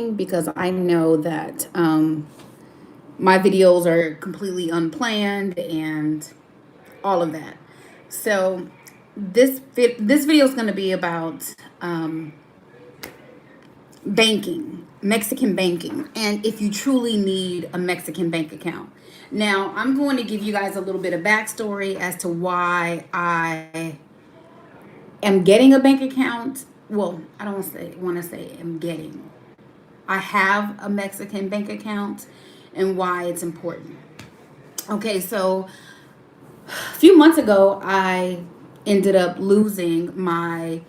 because I know that my videos are completely unplanned and all of that. So this video is going to be about banking, Mexican banking, and if you truly need a Mexican bank account. Now, I'm going to give you guys a little bit of backstory as to why I am getting a bank account. Well, I don't want to say am getting. I have a Mexican bank account and why it's important. Okay, so a few months ago, I ended up losing my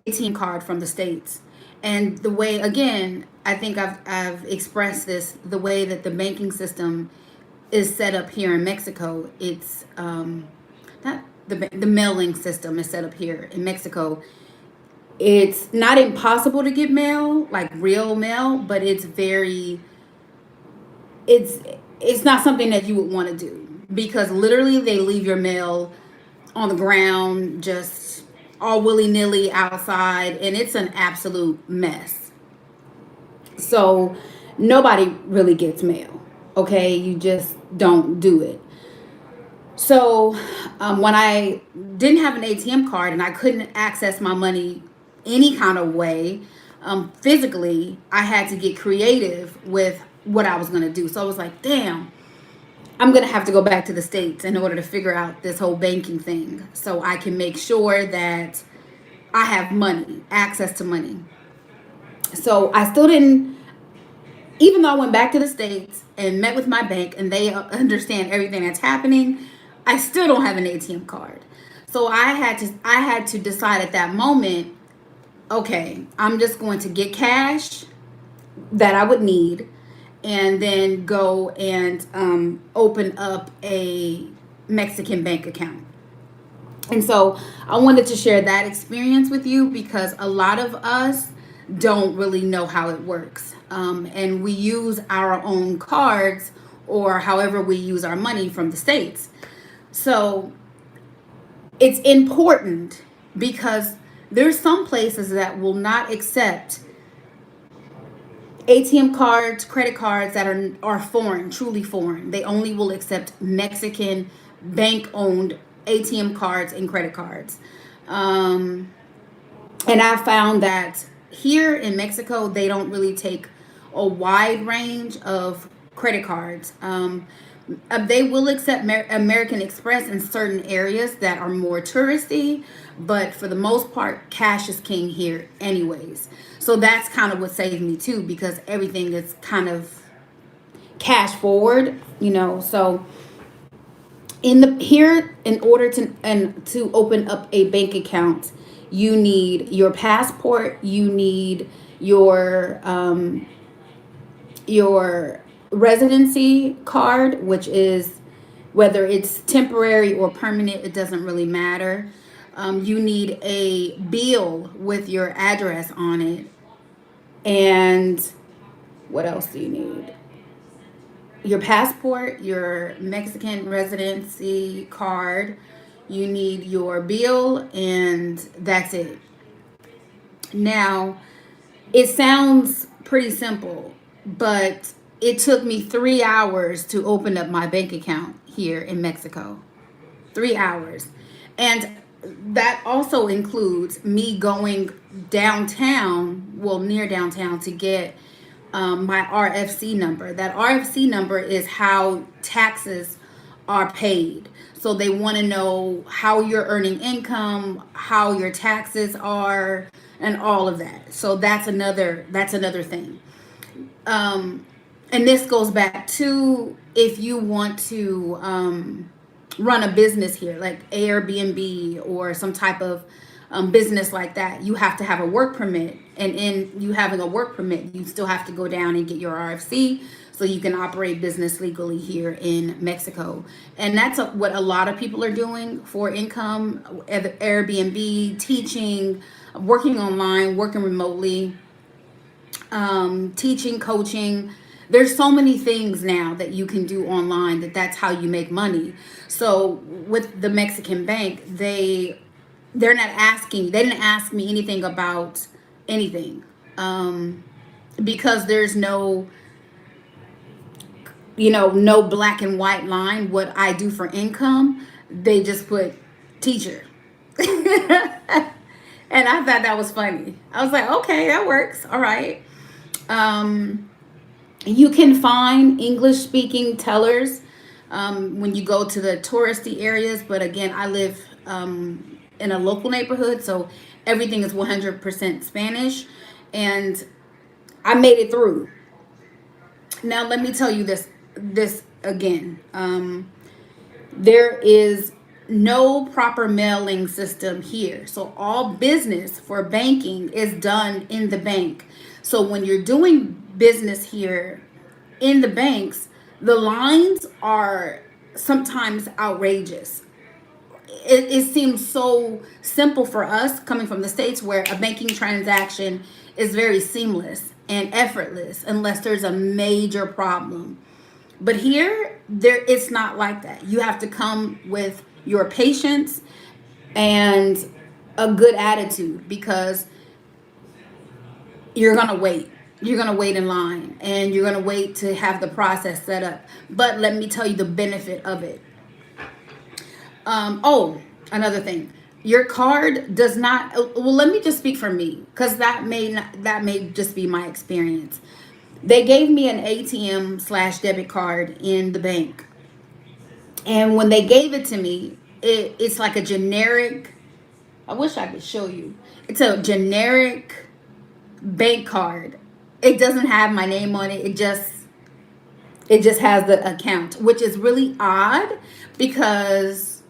ATM card from the States. And the way, again, I think I've expressed this, the way that the banking system is set up here in Mexico, it's not the mailing system is set up here in Mexico. It's not impossible to get mail, like real mail, but it's it's not something that you would want to do because literally they leave your mail on the ground just all willy-nilly outside and it's an absolute mess. So nobody really gets mail. Okay, you just don't do it. So when I didn't have an ATM card and I couldn't access my money any kind of way physically, I had to get creative with what I was going to do. So I was like, damn, I'm going to have to go back to the States in order to figure out this whole banking thing so I can make sure that I have money, access to money. So I still didn't, even though I went back to the States and met with my bank and they understand everything that's happening, I still don't have an ATM card. So I had to decide at that moment, okay, I'm just going to get cash that I would need and then go and open up a Mexican bank account. And so I wanted to share that experience with you because a lot of us don't really know how it works. And we use our own cards or however we use our money from the States. So it's important because there's some places that will not accept ATM cards, credit cards that are foreign, truly foreign. They only will accept Mexican bank owned ATM cards and credit cards. Um, and I found that here in Mexico, they don't really take a wide range of credit cards. They will accept American Express in certain areas that are more touristy, but for the most part, cash is king here, anyways. So that's kind of what saved me too, because everything is kind of cash forward, you know. So in the here, in order to open up a bank account, you need your passport, you need your your residency card, which is whether it's temporary or permanent, it doesn't really matter. You need a bill with your address on it. And what else do you need? Your passport, your Mexican residency card, you need your bill, and that's it. Now, it sounds pretty simple, but it took me 3 hours to open up my bank account here in Mexico. 3 hours. And that also includes me going downtown, well, near downtown, to get my RFC number. That RFC number is how taxes are paid. So they want to know how you're earning income, how your taxes are, and all of that. So that's another thing. Um, and this goes back to if you want to run a business here, like Airbnb or some type of business like that, you have to have a work permit. And in you having a work permit, you still have to go down and get your RFC so you can operate business legally here in Mexico. And that's what a lot of people are doing for income, Airbnb, teaching, working online, working remotely, teaching, coaching. There's so many things now that you can do online that's how you make money. So with the Mexican bank, they didn't ask me anything about anything. because there's no, no black and white line what I do for income. They just put teacher. And I thought that was funny. I was like, okay, that works. All right. Um, you can find English speaking tellers when you go to the touristy areas. But again, I live in a local neighborhood, so everything is 100% Spanish. And I made it through. Now, let me tell you this again. There is no proper mailing system here. So all business for banking is done in the bank. So when you're doing business here in the banks, the lines are sometimes outrageous. It seems so simple for us coming from the States where a banking transaction is very seamless and effortless unless there's a major problem. But here, there it's not like that. You have to come with your patience and a good attitude because you're gonna wait. You're gonna wait in line and you're gonna wait to have the process set up. But let me tell you the benefit of it. Oh, another thing. Your card does not. Well, let me just speak for me, because that may just be my experience. They gave me an ATM slash debit card in the bank, and when they gave it to me, it's like a generic. I wish I could show you. It's a generic bank card. It doesn't have my name on it. It just has the account, which is really odd because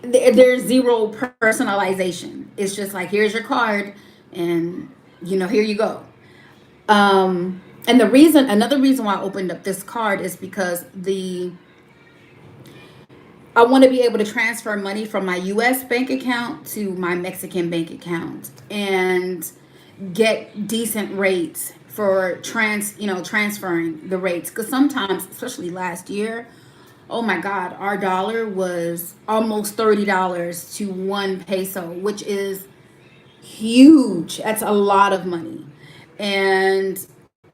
there's zero personalization. It's just like, here's your card, and here you go. And another reason why I opened up this card is because I want to be able to transfer money from my US bank account to my Mexican bank account and get decent rates for transferring the rates, because sometimes, especially last year, oh my God, our dollar was almost $30 to 1 peso, which is huge. That's a lot of money. And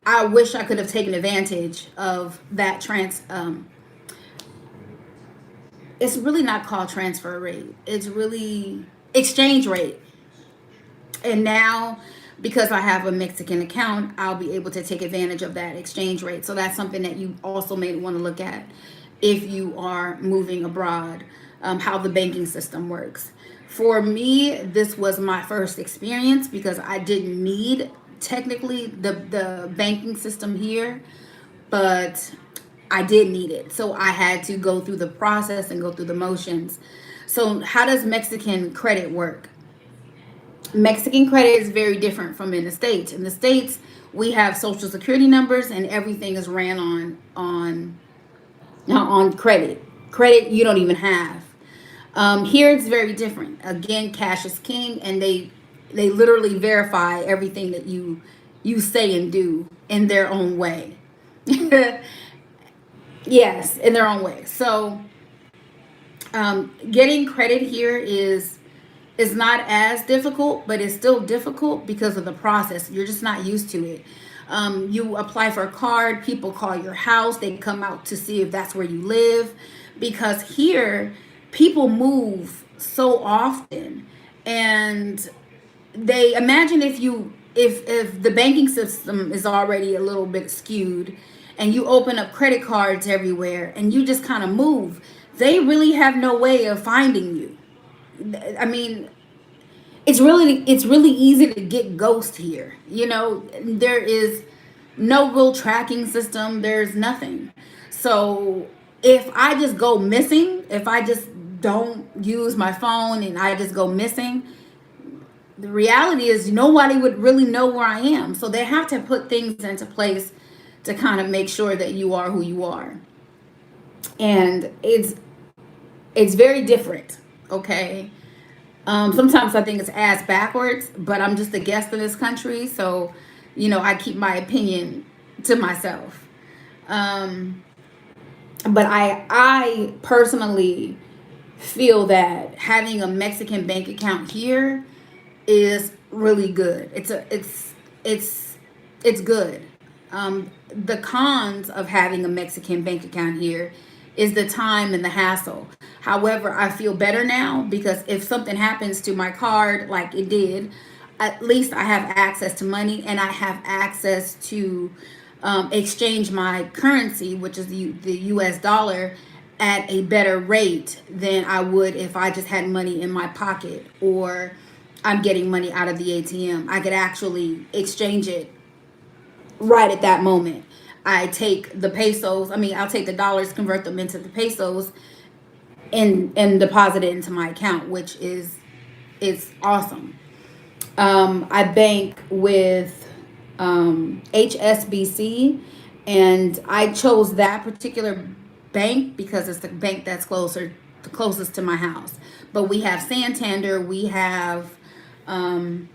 I wish I could have taken advantage of that it's really not called transfer rate. It's really exchange rate. And now, because I have a Mexican account, I'll be able to take advantage of that exchange rate. So that's something that you also may want to look at if you are moving abroad, how the banking system works. For me, this was my first experience because I didn't need technically the banking system here, but I did need it. So I had to go through the process and go through the motions. So, how does Mexican credit work? Mexican credit is very different from in the States. In the States, we have social security numbers and everything is ran on credit. Credit you don't even have. Here it's very different. Again, cash is king, and they literally verify everything that you say and do in their own way. Yes, in their own way. So getting credit here is not as difficult, but it's still difficult because of the process. You're just not used to it. You apply for a card, people call your house, they come out to see if that's where you live. Because here, people move so often, and they imagine if the banking system is already a little bit skewed, and you open up credit cards everywhere, and you just kind of move. They really have no way of finding you. I mean, it's really easy to get ghost here. There is no real tracking system. There's nothing. So if I just go missing, if I just don't use my phone and I just go missing, the reality is nobody would really know where I am. So they have to put things into place to kind of make sure that you are who you are. And it's very different. Okay. Sometimes I think it's ass backwards, but I'm just a guest in this country, so I keep my opinion to myself. Um, but I personally feel that having a Mexican bank account here is really good. It's it's good. The cons of having a Mexican bank account here is the time and the hassle. However, I feel better now because if something happens to my card, like it did, at least I have access to money and I have access to exchange my currency, which is the US dollar, at a better rate than I would if I just had money in my pocket or I'm getting money out of the ATM. I could actually exchange it right at that moment. I take the pesos, I mean, I'll take the dollars, convert them into the pesos, and deposit it into my account, which is awesome. I bank with HSBC, and I chose that particular bank because it's the bank that's the closest to my house. But we have Santander, we have I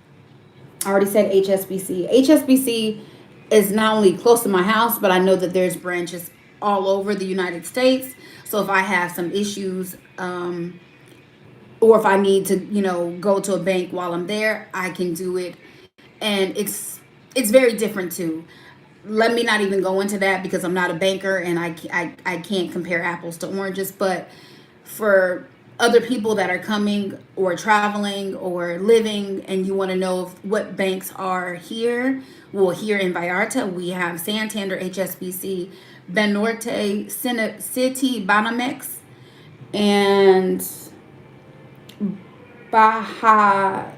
already said HSBC. HSBC is not only close to my house, but I know that there's branches all over the United States. So if I have some issues, or if I need to, go to a bank while I'm there, I can do it. And it's very different too. Let me not even go into that because I'm not a banker and I can't compare apples to oranges. But for other people that are coming or traveling or living and you want to know what banks are here, well, here in Vallarta, we have Santander, HSBC, Banorte, City, Banamex, and Bajacito.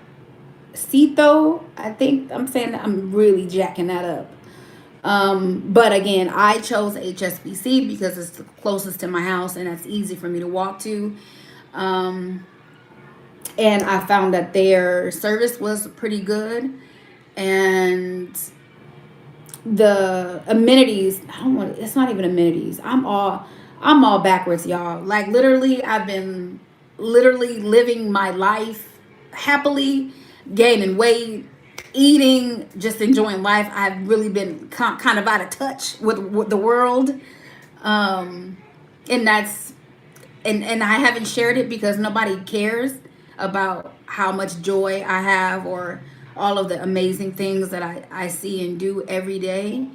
I think I'm saying that, I'm really jacking that up. But again, I chose HSBC because it's the closest to my house and that's easy for me to walk to. Um, and I found that their service was pretty good, and the amenities. I don't want. It's not even amenities. I'm all backwards, y'all. Like literally, I've been literally living my life happily, gaining weight, eating, just enjoying life. I've really been kind of out of touch with the world, um, and that's and I haven't shared it because nobody cares about how much joy I have or all of the amazing things that I see and do every day.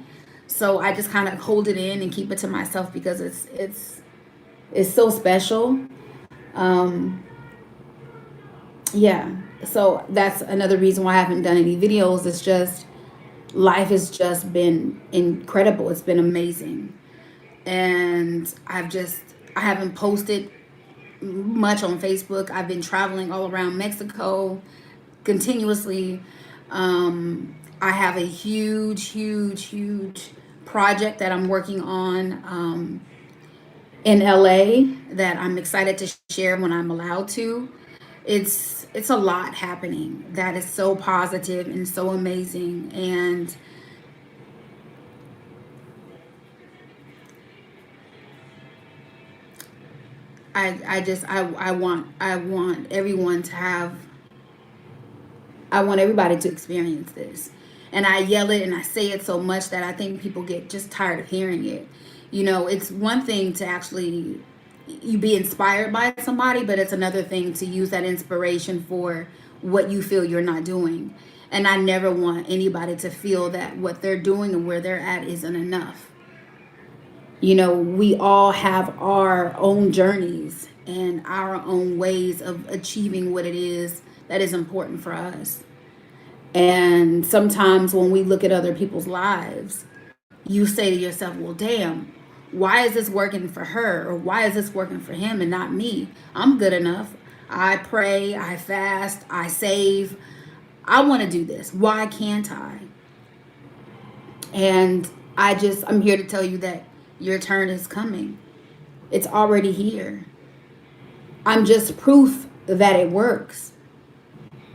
So I just kind of hold it in and keep it to myself because it's so special. Um, yeah. So that's another reason why I haven't done any videos. It's just life has just been incredible. It's been amazing. And I haven't posted much on Facebook. I've been traveling all around Mexico continuously. I have a huge project that I'm working on in LA that I'm excited to share when I'm allowed to. It's a lot happening that is so positive and so amazing, and I want everyone to have I want everybody to experience this. And I yell it and I say it so much that I think people get just tired of hearing it. It's one thing to actually you be inspired by somebody, but it's another thing to use that inspiration for what you feel you're not doing. And I never want anybody to feel that what they're doing and where they're at isn't enough. We all have our own journeys and our own ways of achieving what it is that is important for us. And sometimes when we look at other people's lives, you say to yourself, well, damn, why is this working for her? Or why is this working for him and not me? I'm good enough. I pray, I fast, I save. I want to do this. Why can't I? And I'm here to tell you that your turn is coming. It's already here. I'm just proof that it works.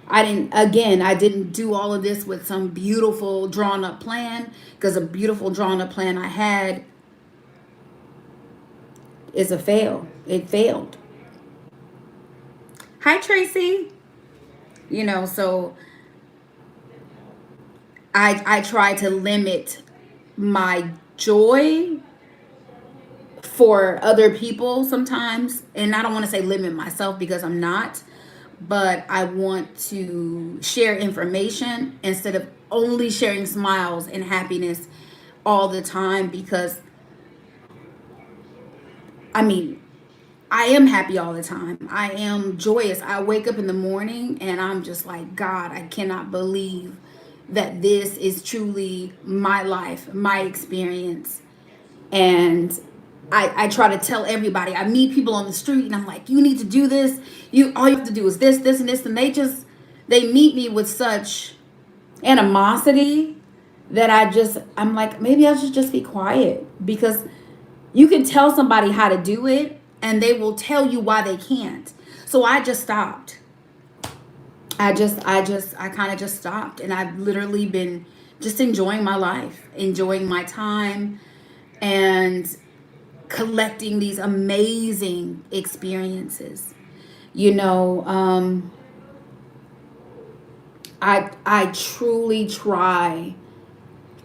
I didn't do all of this with some beautiful drawn up plan because a beautiful drawn up plan I had is a fail. It failed. Hi, Tracy. So I try to limit my joy for other people sometimes. And I don't want to say limit myself because I'm not, but I want to share information instead of only sharing smiles and happiness all the time, because I mean, I am happy all the time. I am joyous. I wake up in the morning and I'm just like, God, I cannot believe that this is truly my life, my experience. And I try to tell everybody. I meet people on the street and I'm like, you need to do this. You all you have to do is this, this, and this. And they meet me with such animosity that I'm like, maybe I should just be quiet, because you can tell somebody how to do it and they will tell you why they can't. So I just stopped. I kind of just stopped, and I've literally been just enjoying my life, enjoying my time, and collecting these amazing experiences. You know, I truly try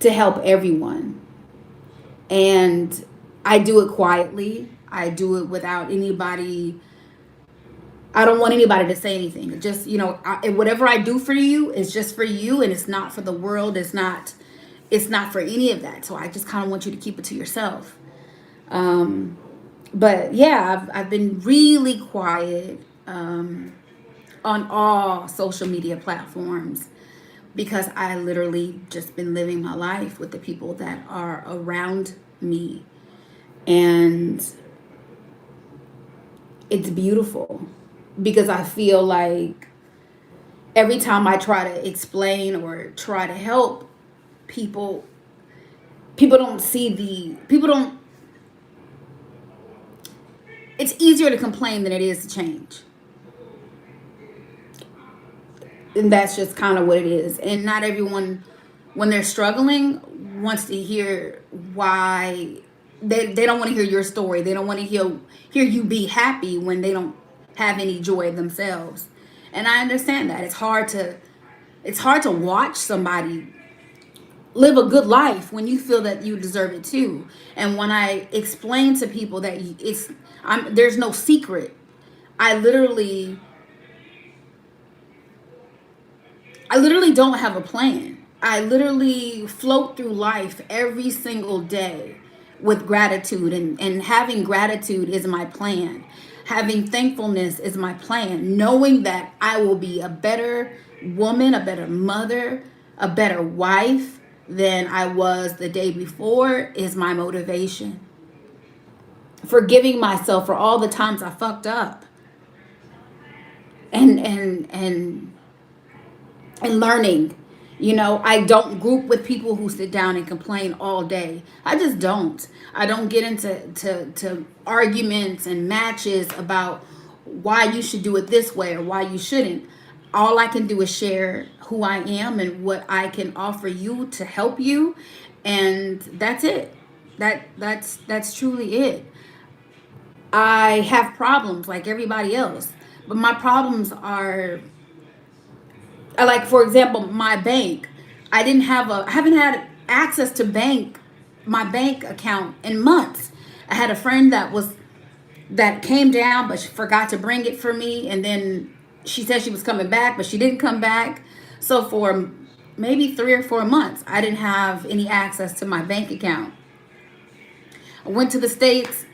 to help everyone, and I do it quietly. I do it without anybody. I don't want anybody to say anything. It just, whatever I do for you is just for you, and it's not for the world. It's not for any of that. So I just kind of want you to keep it to yourself. But yeah, I've been really quiet on all social media platforms, because I literally just been living my life with the people that are around me, and it's beautiful, because I feel like every time I try to explain or try to help people, people don't, it's easier to complain than it is to change. And that's just kind of what it is. And not everyone, when they're struggling, wants to hear why. They don't want to hear your story. They don't want to hear you be happy when they don't have any joy themselves. And I understand that it's hard to watch somebody live a good life when you feel that you deserve it too. And when I explain to people that there's no secret, I literally I literally don't have a plan. I literally float through life every single day with gratitude, and having gratitude is my plan. Having thankfulness is my plan. Knowing that I will be a better woman, a better mother, a better wife than I was the day before is my motivation. Forgiving myself for all the times I fucked up, and learning. I don't group with people who sit down and complain all day. I just don't. I don't get into to arguments and matches about why you should do it this way or why you shouldn't. All I can do is share who I am and what I can offer you to help you, and that's it. That's truly it. I have problems like everybody else, but my problems are, like, for example, my bank. I haven't had access to my bank account in months. I had a friend that came down, but she forgot to bring it for me, and then she said she was coming back, but she didn't come back. So for maybe 3 or 4 months, I didn't have any access to my bank account. I went to the States,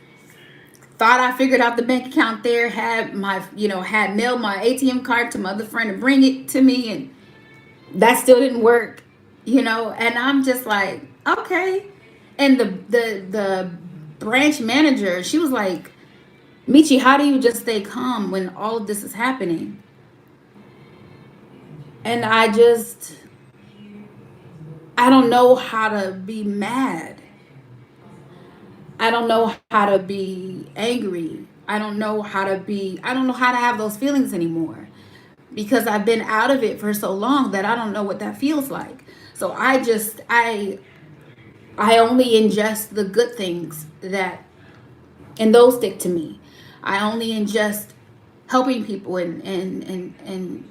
thought I figured out the bank account there, had mailed my ATM card to my other friend to bring it to me, and that still didn't work. And I'm just like, okay. And the branch manager, she was like, Michi, how do you just stay calm when all of this is happening? And I don't know how to be mad. I don't know how to be angry. I don't know how to have those feelings anymore, because I've been out of it for so long that I don't know what that feels like. So I only ingest the good things, and those stick to me. I only ingest helping people, and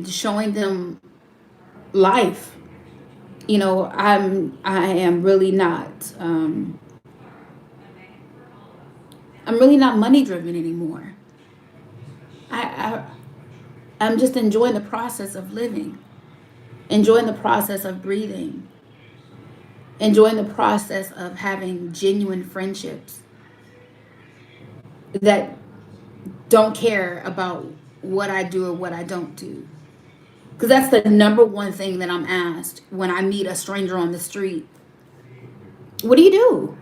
showing them life. I am really not I'm really not money driven anymore. I I'm just enjoying the process of living, enjoying the process of breathing, enjoying the process of having genuine friendships that don't care about what I do or what I don't do. Because that's the number one thing that I'm asked when I meet a stranger on the street. What do you do?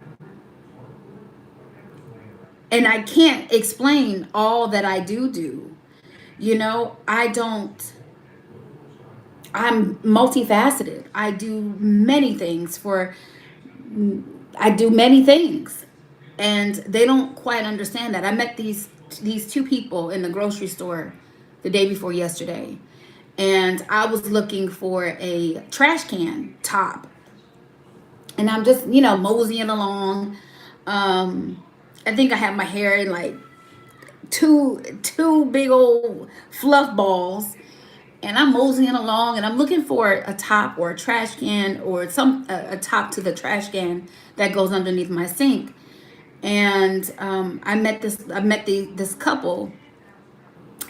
And I can't explain all that I do. You know, I'm multifaceted. I do many things. And they don't quite understand that. I met these two people in the grocery store the day before yesterday. And I was looking for a trash can top. And I'm just, moseying along. I think I have my hair in like two big old fluff balls, and I'm moseying along, and I'm looking for a top or a trash can or a top to the trash can that goes underneath my sink. And I met this couple,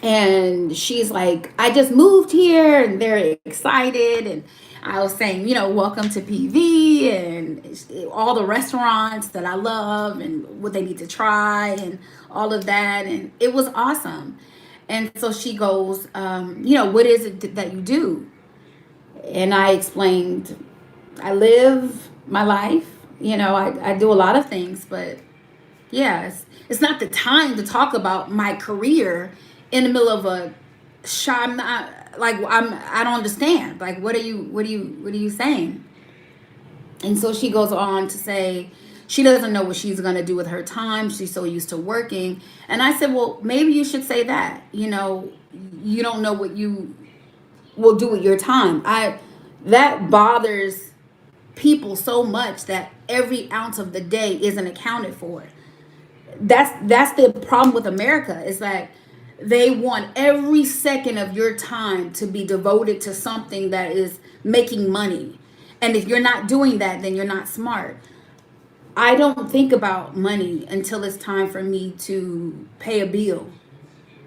and she's like, I just moved here, and they're excited. And I was saying, welcome to PV and all the restaurants that I love and what they need to try and all of that. And it was awesome. And so she goes, what is it that you do? And I explained, I live my life. I do a lot of things, but yeah, it's not the time to talk about my career in the middle of a shot. I'm not like I don't understand. Like, what are you saying? And so she goes on to say she doesn't know what she's going to do with her time. She's so used to working. And I said, well, maybe you should say that. You don't know what you will do with your time. That bothers people so much that every ounce of the day isn't accounted for. That's the problem with America, is that they want every second of your time to be devoted to something that is making money. And if you're not doing that, then you're not smart. I don't think about money until it's time for me to pay a bill.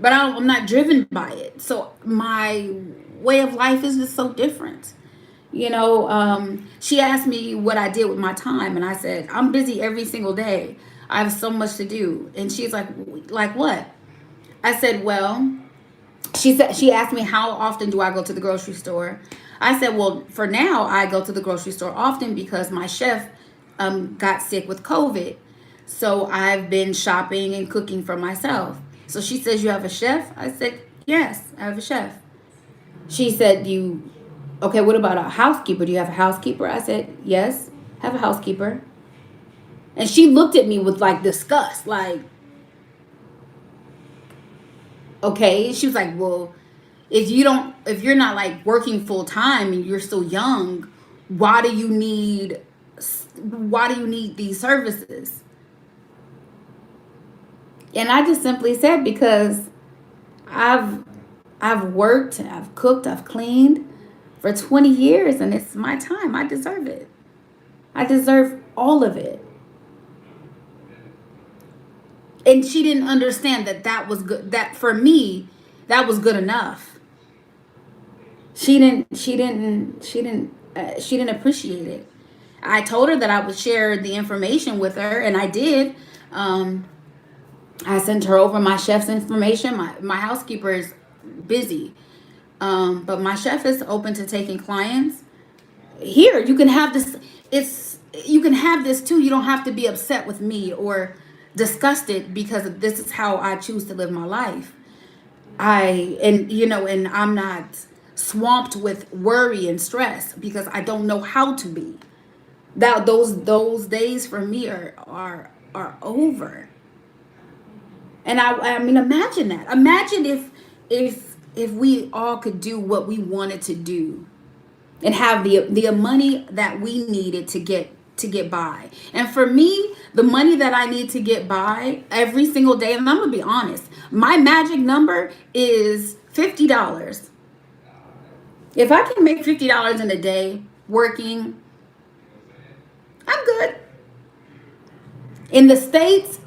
But I'm not driven by it. So my way of life is just so different. She asked me what I did with my time, and I said, I'm busy every single day. I have so much to do. And she's like what? I said, well, she asked me how often do I go to the grocery store. I said, well, for now I go to the grocery store often because my chef got sick with COVID. So I've been shopping and cooking for myself. So she says, you have a chef? I said, yes, I have a chef. She said, okay, what about a housekeeper? Do you have a housekeeper? I said, yes, I have a housekeeper. And she looked at me with like disgust, like, okay. She was like, well, if you're not like working full time and you're still young, why do you need these services? And I just simply said, because I've I've worked, I've cooked, I've cleaned for 20 years, and it's my time. I deserve it. I deserve all of it. And she didn't understand that was good. That for me, that was good enough. She didn't appreciate it. I told her that I would share the information with her, and I did. Um, I sent her over my chef's information. My housekeeper is busy, but my chef is open to taking clients. Here, you can have this. You can have this too. You don't have to be upset with me or disgusted because this is how I choose to live my life. And I'm not swamped with worry and stress because I don't know how to be. Those days for me are over. And I mean, imagine that. Imagine if we all could do what we wanted to do and have the money that we needed to get by. And for me, the money that I need to get by every single day, and I'm gonna be honest, my magic number is $50. If I can make $50 in a day working, I'm good. In the States,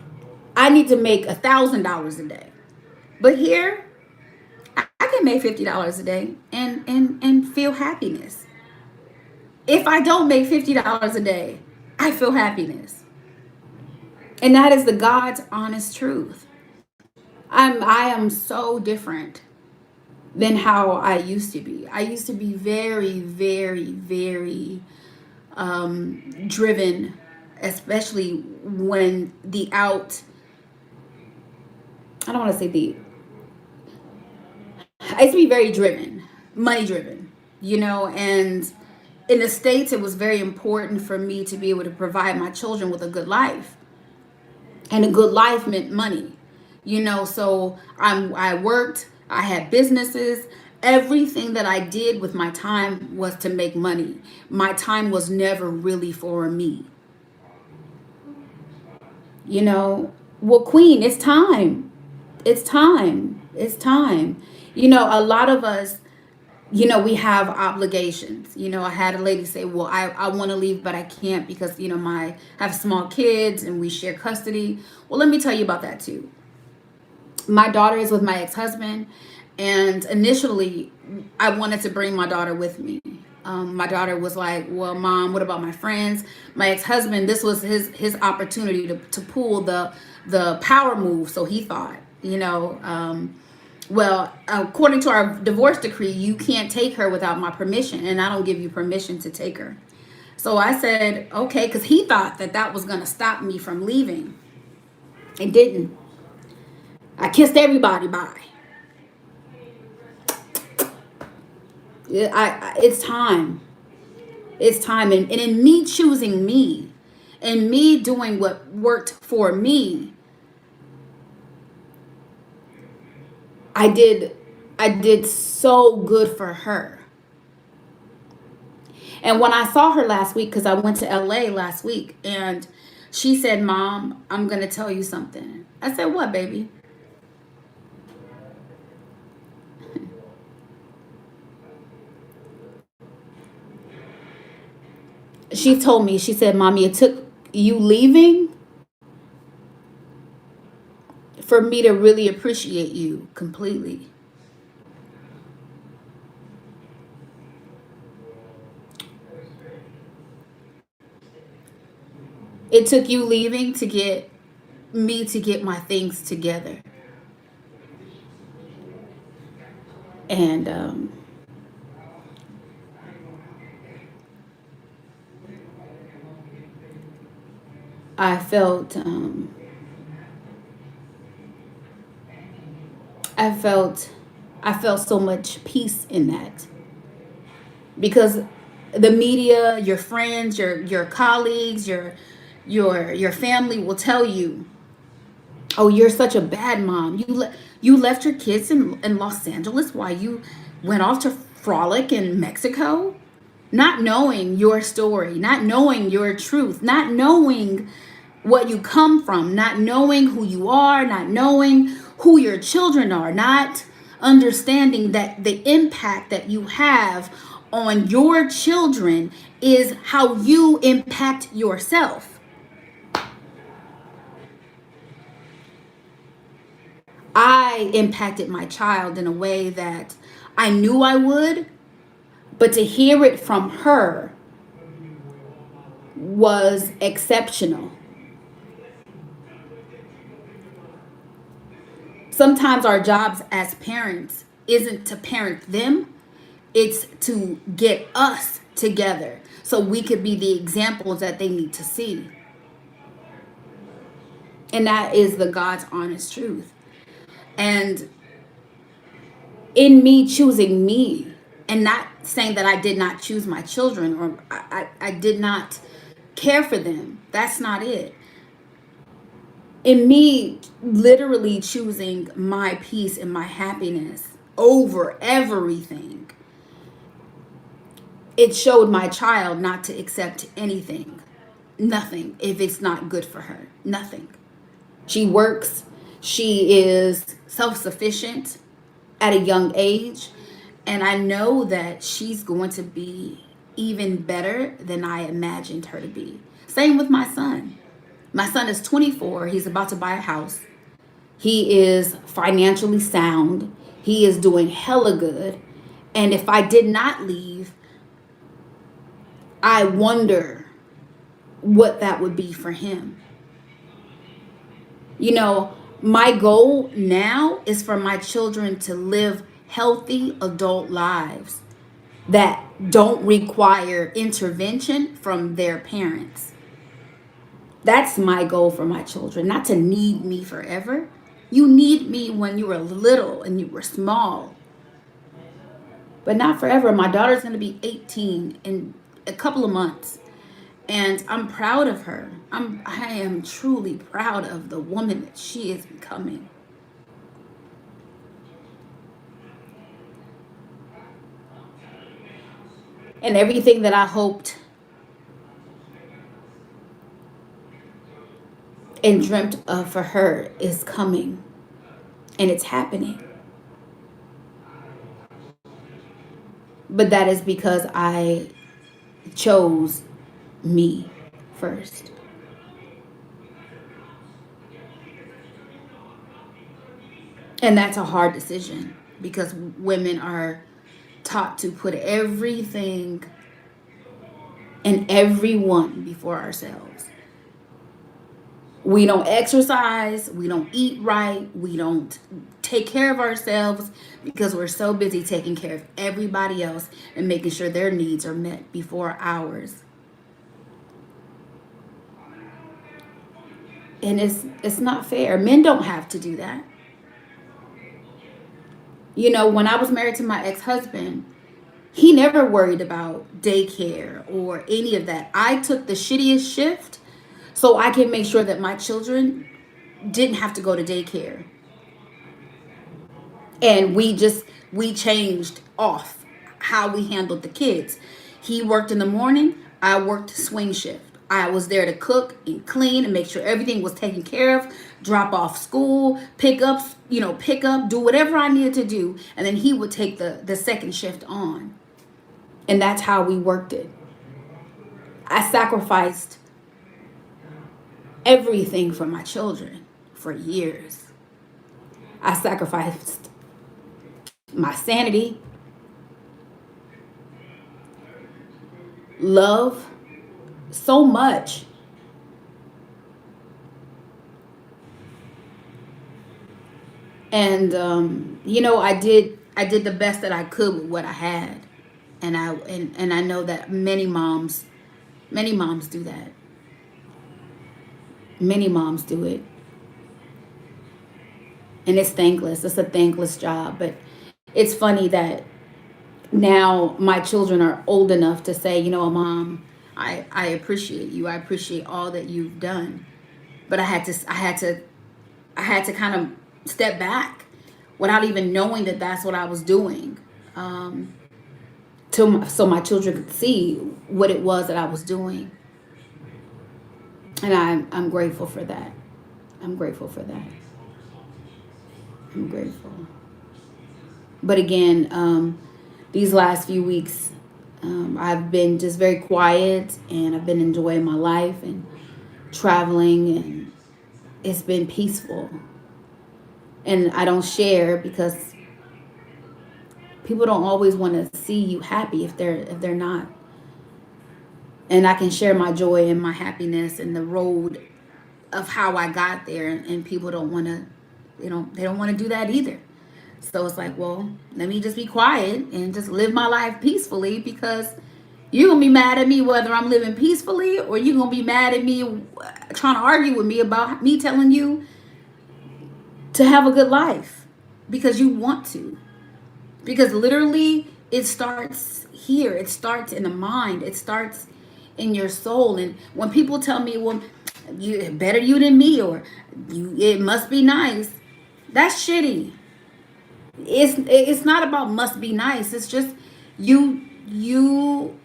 I need to make $1,000 a day. But here, I can make $50 a day and feel happiness. If I don't make $50 a day, I feel happiness. And that is the God's honest truth. I am so different than how I used to be. I used to be very, very, very driven, especially when I don't want to say I used to be very driven, money driven, and in the States, it was very important for me to be able to provide my children with a good life. And a good life meant money, so I worked, I had businesses. Everything that I did with my time was to make money. My time was never really for me. Well, Queen, it's time. It's time. It's time. A lot of us, we have obligations. I had a lady say, well, I want to leave, but I can't because, I have small kids and we share custody. Well, let me tell you about that too. My daughter is with my ex-husband, and initially I wanted to bring my daughter with me. My daughter was like, well, Mom, what about my friends? My ex-husband, this was his opportunity to pull the power move, so he thought, well, according to our divorce decree, you can't take her without my permission, and I don't give you permission to take her. So I said, okay, because he thought that was going to stop me from leaving. It didn't. I kissed everybody bye. It's time. It's time. And in me choosing me and me doing what worked for me, I did so good for her. And when I saw her last week, because I went to LA last week, and she said, Mom, I'm going to tell you something. I said, what, baby? She told me, she said, Mommy, it took you leaving for me to really appreciate you completely. It took you leaving to get me to get my things together. And I felt I felt I felt so much peace in that, because the media, your friends, your colleagues, your family will tell you, oh, you're such a bad mom. You left your kids in Los Angeles while you went off to frolic in Mexico, not knowing your story, not knowing your truth, not knowing what you come from, not knowing who you are, not knowing who your children are, not understanding that the impact that you have on your children is how you impact yourself. I impacted my child in a way that I knew I would, but to hear it from her was exceptional. Sometimes our jobs as parents isn't to parent them, it's to get us together so we could be the examples that they need to see. And that is the God's honest truth. And in me choosing me, and not saying that I did not choose my children, or I did not care for them, that's not it. In me literally choosing my peace and my happiness over everything, it showed my child not to accept anything, nothing, if it's not good for her, nothing. She works, she is self-sufficient at a young age, and I know that she's going to be even better than I imagined her to be. Same with my son. My son is 24. He's about to buy a house. He is financially sound. He is doing hella good. And if I did not leave, I wonder what that would be for him. You know, my goal now is for my children to live healthy adult lives that don't require intervention from their parents. That's my goal for my children, not to need me forever. You need me when you were little and you were small, but not forever. My daughter's going to be 18 in a couple of months, and I'm proud of her. I am truly proud of the woman that she is becoming. And everything that I hoped and dreamt of for her is coming, and it's happening. But that is because I chose me first. And that's a hard decision because women are taught to put everything and everyone before ourselves. We don't exercise, we don't eat right, we don't take care of ourselves because we're so busy taking care of everybody else and making sure their needs are met before ours. And it's not fair. Men don't have to do that. You know, when I was married to my ex-husband, he never worried about daycare or any of that. I took the shittiest shift so I can make sure that my children didn't have to go to daycare. And we changed off how we handled the kids. He worked in the morning, I worked swing shift. I was there to cook and clean and make sure everything was taken care of, drop off school, pick up, do whatever I needed to do, and then he would take the second shift on. And that's how we worked it. I sacrificed everything for my children for years. I sacrificed my sanity, love, so much. And I did the best that I could with what I had. And I know that many moms do that. Many moms do it. And it's thankless. It's a thankless job, but it's funny that now my children are old enough to say, Mom, I appreciate you. I appreciate all that you've done. But I had to kind of step back without even knowing that that's what I was doing. So my children could see what it was that I was doing. And I'm grateful for that. I'm grateful for that. I'm grateful. But again, these last few weeks, I've been just very quiet and I've been enjoying my life and traveling, and it's been peaceful. And I don't share because people don't always want to see you happy if they're not. And I can share my joy and my happiness and the road of how I got there, and people don't want to, they don't want to do that either. So it's like, well, let me just be quiet and just live my life peacefully, because you're going to be mad at me whether I'm living peacefully, or you're going to be mad at me trying to argue with me about me telling you to have a good life because you want to. Because literally it starts here. It starts in the mind. It starts in your soul. And when people tell me, well, better you than me, or it must be nice, that's shitty. It's not about must be nice. It's just you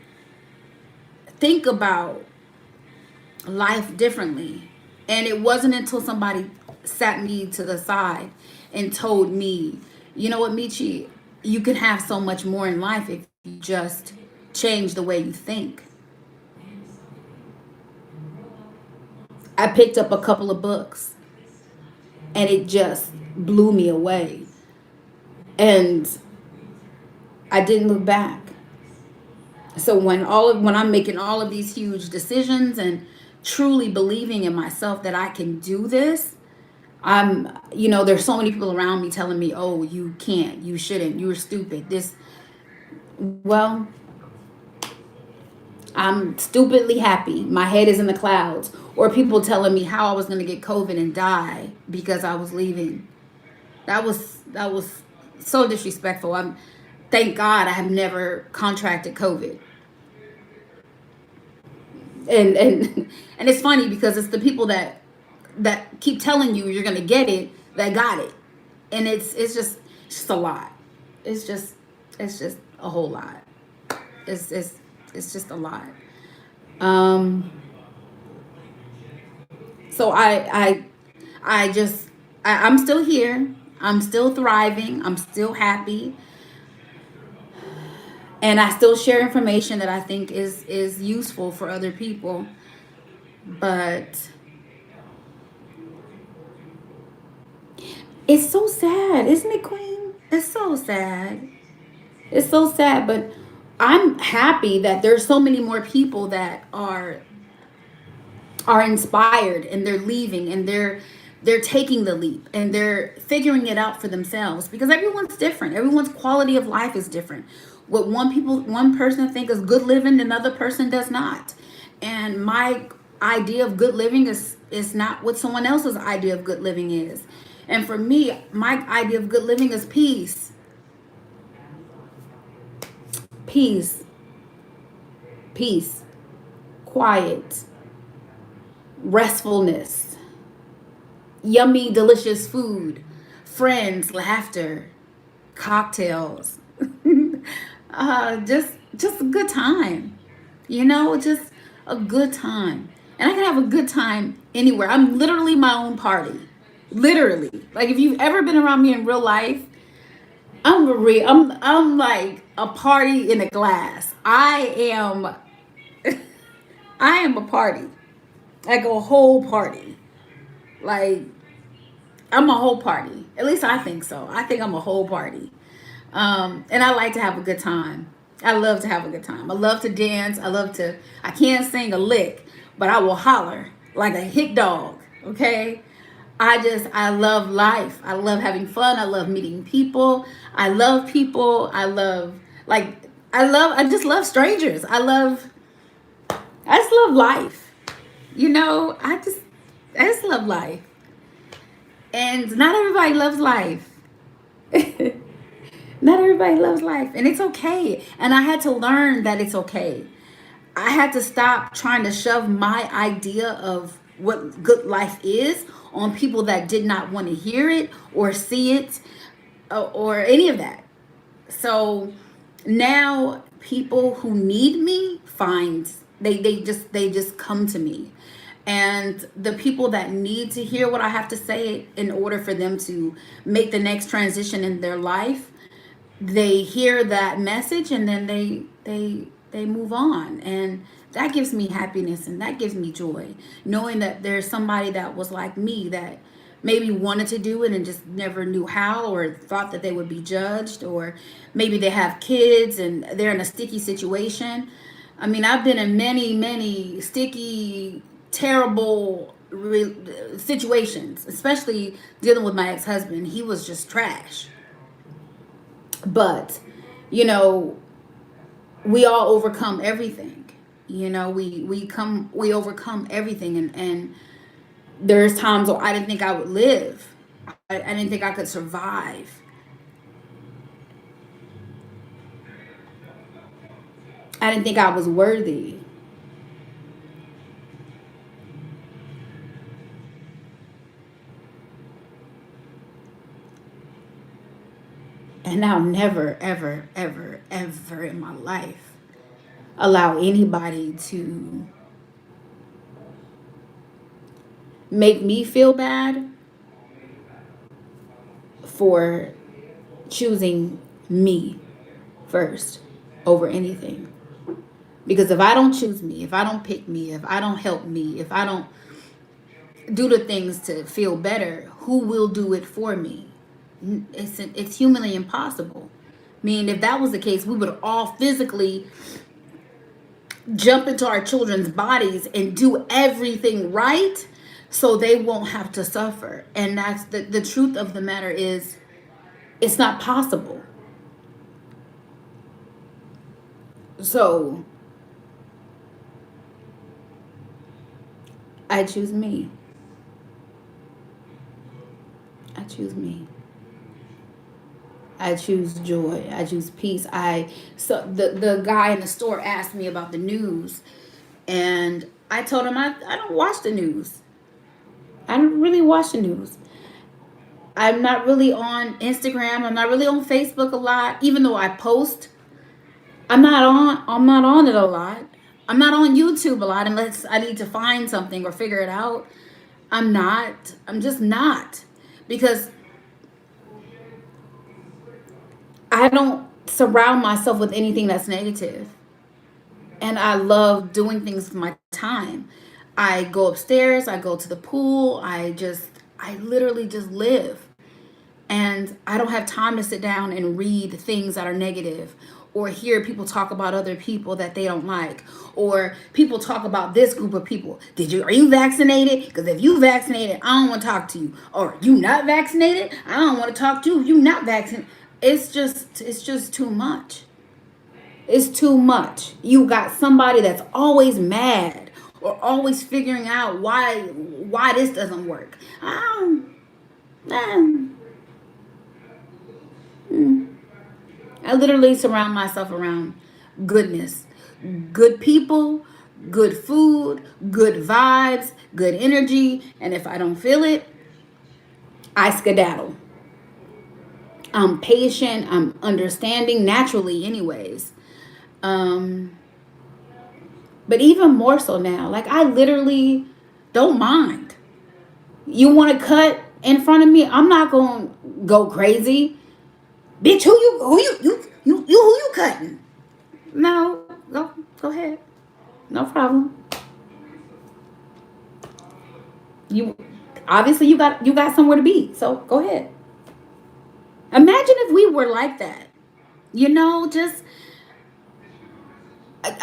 think about life differently. And it wasn't until somebody sat me to the side and told me, you know what, Michi, you can have so much more in life if you just change the way you think. I picked up a couple of books and it just blew me away. And I didn't look back. So when I'm making all of these huge decisions and truly believing in myself that I can do this, there's so many people around me telling me, "Oh, you can't, you shouldn't, you're stupid." Well, I'm stupidly happy. My head is in the clouds. Or people telling me how I was going to get COVID and die because I was leaving. That was so disrespectful. Thank God I have never contracted COVID. And and it's funny because it's the people that keep telling you you're going to get it that got it. And it's just a lot. It's just it's just a whole lot. It's it's it's just a lot. Um so I'm still here. I'm still thriving. I'm still happy, and I still share information that I think is useful for other people. But it's so sad, isn't it, Queen? It's so sad. It's so sad, but I'm happy that there's so many more people that are inspired, and they're leaving, and they're taking the leap, and they're figuring it out for themselves, because everyone's different. Everyone's quality of life is different. What one person think is good living, another person does not. And my idea of good living is not what someone else's idea of good living is. And for me, my idea of good living is peace. Peace. Peace. Quiet. Restfulness, yummy, delicious food, friends, laughter, cocktails, just a good time, just a good time. And I can have a good time anywhere. I'm literally my own party, literally. Like if you've ever been around me in real life, I'm like a party in a glass. I am a party, like a whole party. Like I'm a whole party. At least I think so. I think I'm a whole party. And I like to have a good time. I love to have a good time. I love to dance. I can't sing a lick, but I will holler like a hit dog. Okay. I love life. I love having fun. I love meeting people. I love people. Like, I just love strangers. I just love life. I just love life. And not everybody loves life. Not everybody loves life. And it's okay. And I had to learn that it's okay. I had to stop trying to shove my idea of what good life is on people that did not want to hear it or see it, or any of that. So now people who need me find they just come to me. And the people that need to hear what I have to say in order for them to make the next transition in their life, they hear that message, and then they move on. And that gives me happiness, and that gives me joy, knowing that there's somebody that was like me, that maybe wanted to do it and just never knew how, or thought that they would be judged, or maybe they have kids and they're in a sticky situation. I mean, I've been in many sticky, terrible situations, especially dealing with my ex-husband. He was just trash. But, you know, we all overcome everything. We overcome everything. And there's times where I didn't think I would live. I didn't think I could survive. I didn't think I was worthy. And I'll never, ever, ever, ever in my life allow anybody to make me feel bad for choosing me first over anything. Because if I don't choose me, if I don't pick me, if I don't help me, if I don't do the things to feel better, who will do it for me? It's humanly impossible. I mean, if that was the case, we would all physically jump into our children's bodies and do everything right so they won't have to suffer. And that's the truth of the matter is it's not possible. So I choose me. I choose me. I choose joy. I choose peace. So the guy in the store asked me about the news, and I told him I don't watch the news. I don't really watch the news. I'm not really on Instagram. I'm not really on Facebook a lot, even though I post. I'm not on it a lot. I'm not on YouTube a lot unless I need to find something or figure it out. I'm not. I'm just not. Because I don't surround myself with anything that's negative. And I love doing things with my time. I go upstairs, I go to the pool, I literally just live. And I don't have time to sit down and read things that are negative or hear people talk about other people that they don't like or people talk about this group of people. Are you vaccinated? Because if you vaccinated, I don't want to talk to you. Or you not vaccinated? I don't want to talk to you if you not vaccinated. It's just too much. It's too much. You got somebody that's always mad or always figuring out why this doesn't work. Man, I literally surround myself around goodness, good people, good food, good vibes, good energy, and if I don't feel it, I skedaddle. I'm patient, I'm understanding naturally anyways. Um but even more so now, like I literally don't mind. You want to cut in front of me? I'm not going to go crazy. Bitch, who you cutting? No, go ahead. No problem. You obviously you got somewhere to be. So go ahead. Imagine if we were like that. Just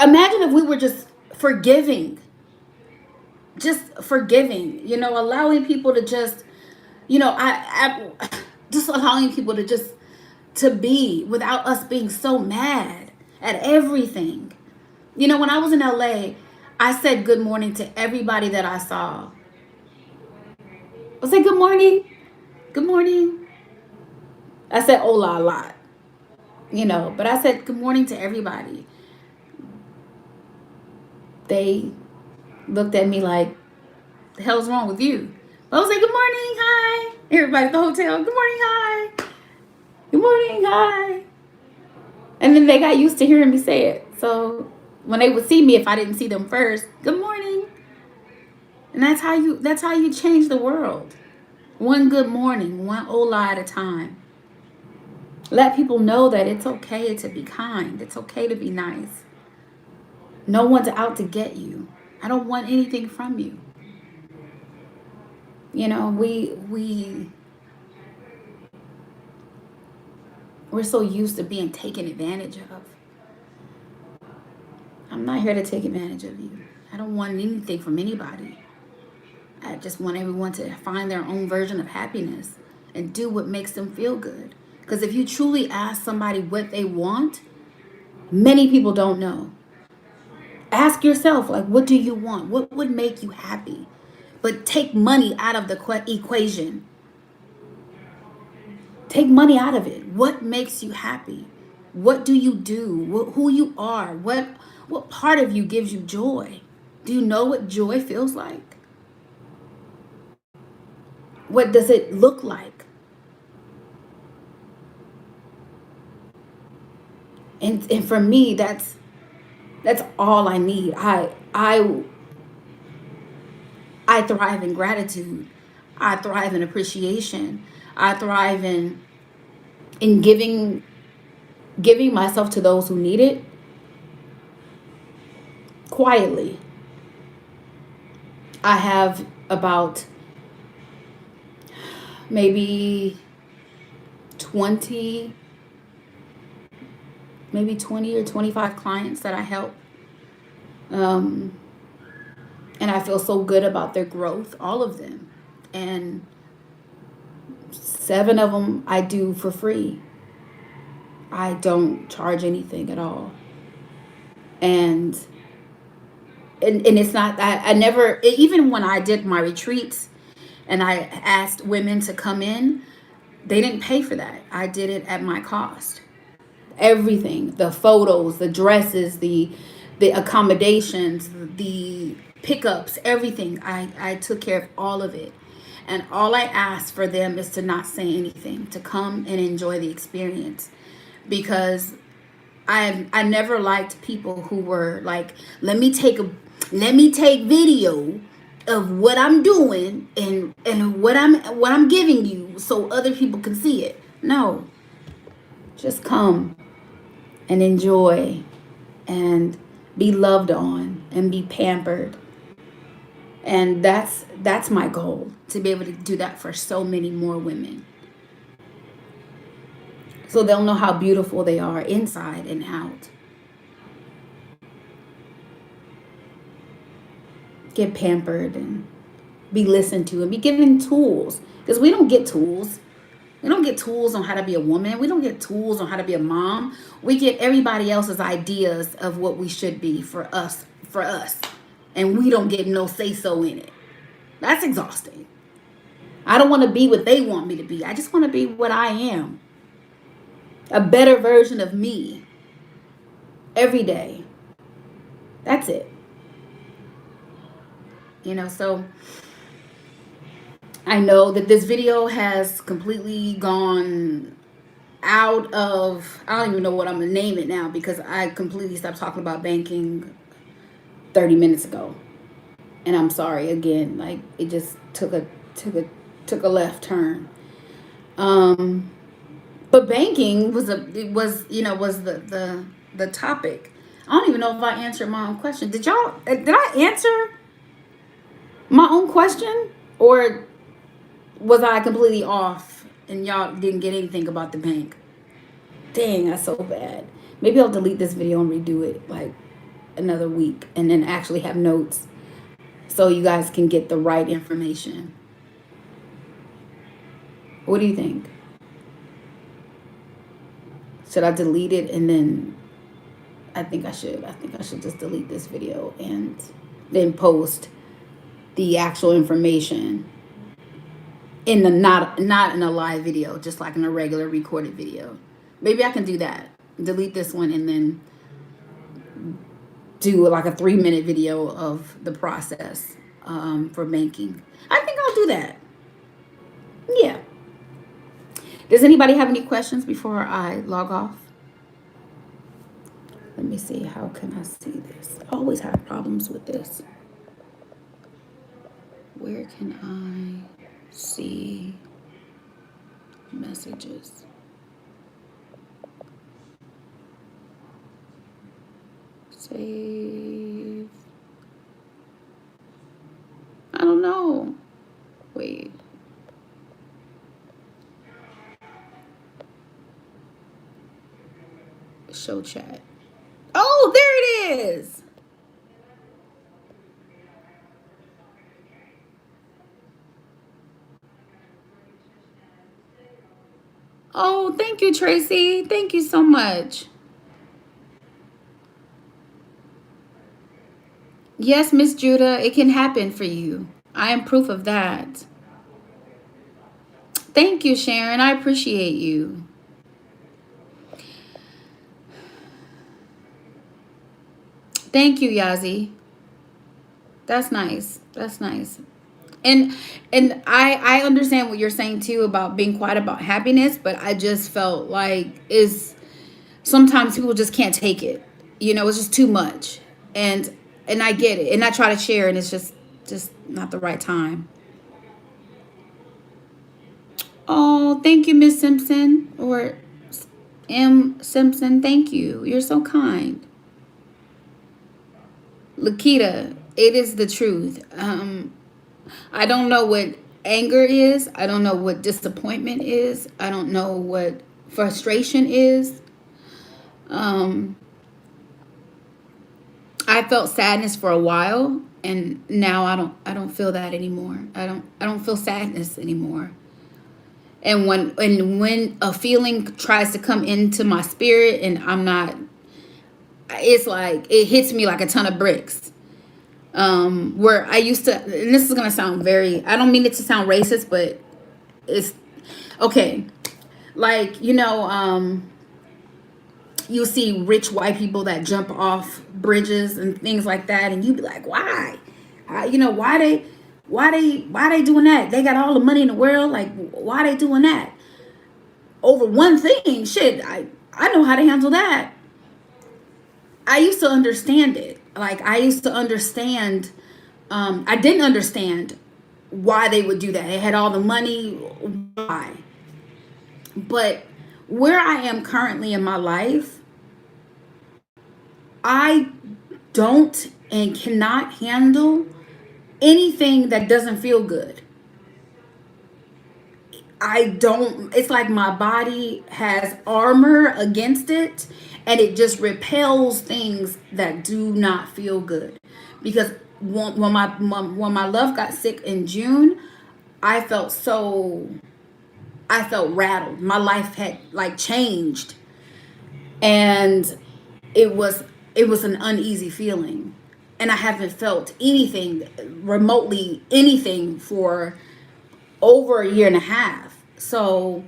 imagine if we were just forgiving. Just forgiving, allowing people to just, I just allowing people to just to be without us being so mad at everything. When I was in LA, I said good morning to everybody that I saw. I said good morning. Good morning. I said hola a lot, but I said good morning to everybody. They looked at me like, the hell's wrong with you? But I was like, good morning, hi. Everybody at the hotel, good morning, hi. Good morning, hi. And then they got used to hearing me say it. So when they would see me, if I didn't see them first, good morning. And that's how you change the world. One good morning, one hola at a time. Let people know that it's okay to be kind. It's okay to be nice. No one's out to get you. I don't want anything from you. We're so used to being taken advantage of. I'm not here to take advantage of you. I don't want anything from anybody. I just want everyone to find their own version of happiness and do what makes them feel good. Because if you truly ask somebody what they want, many people don't know. Ask yourself, like, what do you want? What would make you happy? But take money out of the equation. Take money out of it. What makes you happy? What do you do? Who you are? What part of you gives you joy? Do you know what joy feels like? What does it look like? And for me, that's all I need. I thrive in gratitude. I thrive in appreciation. I thrive in giving myself to those who need it quietly. I have about maybe 20, maybe 20 or 25 clients that I help. Um, and I feel so good about their growth, all of them. And 7 of them I do for free. I don't charge anything at all. And and it's not that I never, even when I did my retreats and I asked women to come in, they didn't pay for that. I did it at my cost. Everything, the photos, the dresses, the accommodations, the pickups, everything. I took care of all of it. And all I asked for them is to not say anything, to come and enjoy the experience. Because I never liked people who were like, let me take video of what I'm doing and what I'm giving you so other people can see it. No, just come and enjoy and be loved on and be pampered. And that's my goal, to be able to do that for so many more women. So they'll know how beautiful they are inside and out. Get pampered and be listened to and be given tools. Because we don't get tools. We don't get tools on how to be a woman. We don't get tools on how to be a mom. We get everybody else's ideas of what we should be for us. And we don't get no say so in it. That's exhausting. I don't want to be what they want me to be. I just want to be what I am. A better version of me. Every day. That's it. So I know that this video has completely gone out of, I don't even know what I'm gonna name it now, because I completely stopped talking about banking 30 minutes ago. And I'm sorry again, like it just took a left turn. But banking was the topic. I don't even know if I answered my own question. Did I answer my own question, or was I completely off and y'all didn't get anything about the bank? Dang, that's so bad. Maybe I'll delete this video and redo it like another week and then actually have notes so you guys can get the right information. What do you think? Should I delete it and then I think I should just delete this video and then post the actual information in the not in a live video, just like in a regular recorded video. Maybe I can do that. Delete this one and then do like a 3-minute video of the process for banking. I think I'll do that. Yeah. Does anybody have any questions before I log off? Let me see. How can I see this? I always have problems with this. Where can I see messages? Save. I don't know. Wait. Show chat. Oh, there it is. Oh, thank you, Tracy. Thank you so much. Yes, Miss Judah, it can happen for you. I am proof of that. Thank you, Sharon. I appreciate you. Thank you, Yazi. That's nice. That's nice. And I understand what you're saying too about being quiet about happiness, but I just felt like sometimes people just can't take it. It's just too much. And I get it. And I try to share and it's just not the right time. Oh, thank you, Miss Simpson, or M. Simpson. Thank you. You're so kind. Lakita, it is the truth. I don't know what anger is. I don't know what disappointment is. I don't know what frustration is. Um, I felt sadness for a while, and now I don't feel that anymore. I don't feel sadness anymore. And when a feeling tries to come into my spirit and I'm not, it's like it hits me like a ton of bricks. Where I used to, and this is gonna sound very, I don't mean it to sound racist, but it's okay. Like, you'll see rich white people that jump off bridges and things like that, and you be like, why? Why they doing that? They got all the money in the world. Like, why they doing that over one thing? Shit, I know how to handle that. I used to understand it. Like, I used to understand. I didn't understand why they would do that. They had all the money. Why? But where I am currently in my life, I don't and cannot handle anything that doesn't feel good. I don't, it's like my body has armor against it, and it just repels things that do not feel good. Because when my love got sick in June, I felt so, I felt rattled. My life had like changed, and it was it was an uneasy feeling, and I haven't felt anything remotely anything for over a year and a half. So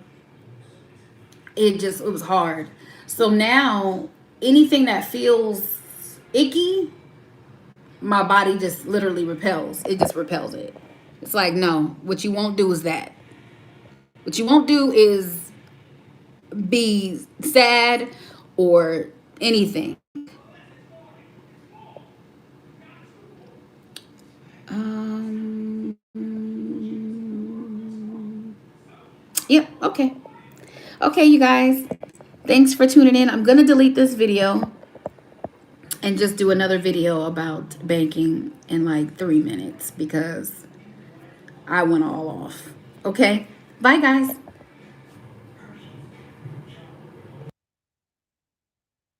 it was hard. So now anything that feels icky, my body just literally repels. It just repels it. It's like, no, what you won't do is that. What you won't do is be sad or anything. Um, yep, okay. Okay, you guys. Thanks for tuning in. I'm going to delete this video and just do another video about banking in like 3 minutes because I went all off. Okay? Bye, guys.